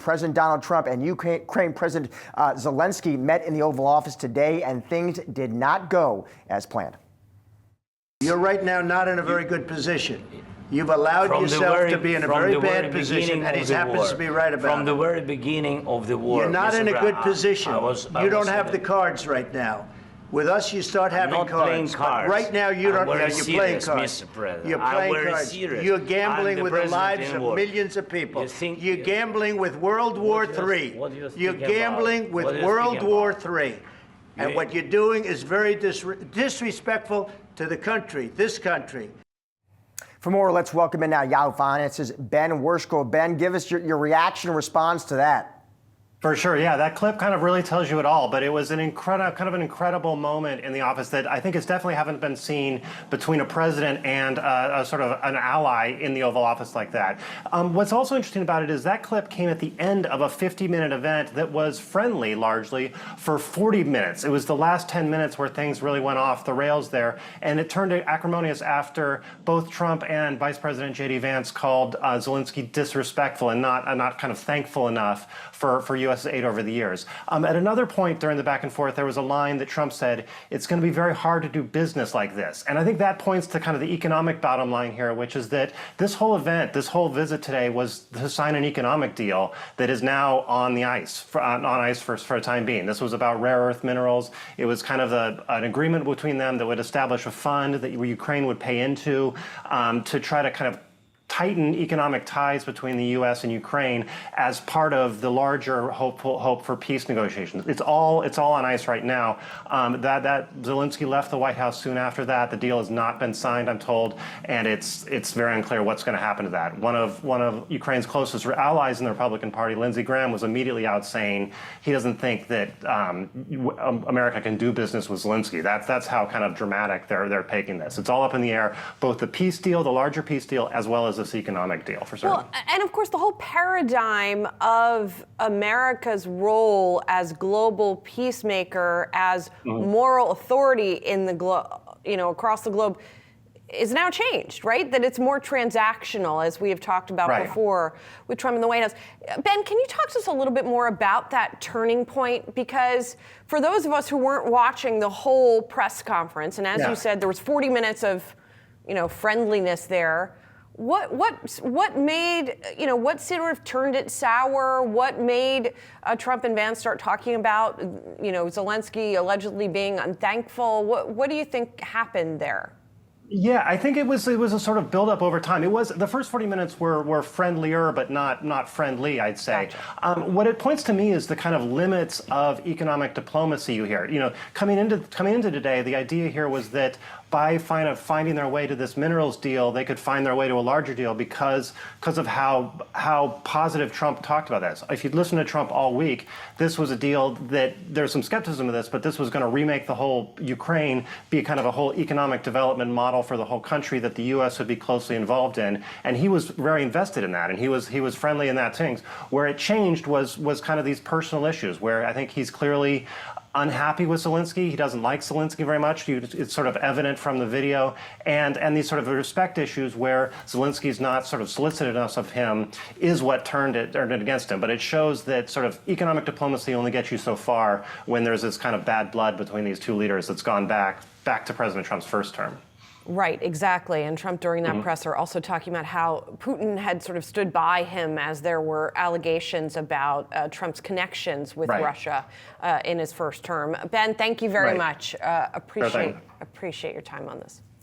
President Donald Trump and Ukraine President Zelensky met in the Oval Office today, and things did not go as planned. You're right now not in a very good position. You've allowed yourself to be in a very bad position, and he happens to be right about it. From the very beginning of the war. You're not in a good position. You don't have the cards right now. With us, you start having cards. But right now, you don't. You're playing cards. You're playing cards. You're gambling with the lives of millions of people. You're gambling with World War III. You're gambling with World War III. And what you're doing is very disrespectful to the country, this country. For more, let's welcome in now Yahoo Finance's Ben Werschkul. Ben, give us your reaction and response to that. For sure, yeah, that clip kind of really tells you it all, but it was an incredible moment in the office that I think is definitely haven't been seen between a president and a sort of an ally in the Oval Office like that. What's also interesting about it is that clip came at the end of a 50-minute event that was friendly, largely, for 40 minutes. It was the last 10 minutes where things really went off the rails there, and it turned acrimonious after both Trump and Vice President J.D. Vance called Zelensky disrespectful and not kind of thankful enough for U.S. aid over the years. At another point during the back and forth, there was a line that Trump said, it's going to be very hard to do business like this. And I think that points to kind of the economic bottom line here, which is that this whole event, this whole visit today was to sign an economic deal that is now on the ice, for a time being. This was about rare earth minerals. It was kind of an agreement between them that would establish a fund that Ukraine would pay into to try to kind of tighten economic ties between the U.S. and Ukraine as part of the larger hope for peace negotiations. It's all on ice right now. That Zelensky left the White House soon after that. The deal has not been signed, I'm told, and it's very unclear what's going to happen to that. One of Ukraine's closest allies in the Republican Party, Lindsey Graham, was immediately out saying he doesn't think that America can do business with Zelensky. That's how kind of dramatic they're taking this. It's all up in the air, both the peace deal, the larger peace deal, as well as this economic deal, for certain. Well, and of course, the whole paradigm of America's role as global peacemaker, as moral authority in the across the globe, is now changed, right? That it's more transactional, as we have talked about before with Trump in the White House. Ben, can you talk to us a little bit more about that turning point? Because for those of us who weren't watching the whole press conference, and as you said, there was 40 minutes of, friendliness there. What made, what sort of turned it sour? What made Trump and Vance start talking about, Zelensky allegedly being unthankful? What do you think happened there? Yeah, I think it was a sort of buildup over time. It was the first 40 minutes were friendlier, but not friendly, I'd say. Gotcha. What it points to me is the kind of limits of economic diplomacy you hear. Coming into today, the idea here was that by finding their way to this minerals deal, they could find their way to a larger deal because of how positive Trump talked about this. If you'd listened to Trump all week, this was a deal that there's some skepticism of this, but this was going to remake the whole Ukraine be kind of a whole economic development model for the whole country that the U.S. would be closely involved in, and he was very invested in that, and he was friendly in that things. Where it changed was kind of these personal issues, where I think he's clearly unhappy with Zelensky. He doesn't like Zelensky very much. It's sort of evident from the video. And these sort of respect issues where Zelensky's not sort of solicited enough of him is what turned it against him. But it shows that sort of economic diplomacy only gets you so far when there's this kind of bad blood between these two leaders that's gone back to President Trump's first term. Right, exactly. And Trump, during that presser, also talking about how Putin had sort of stood by him as there were allegations about Trump's connections with Russia in his first term. Ben, thank you very much. Appreciate your time on this.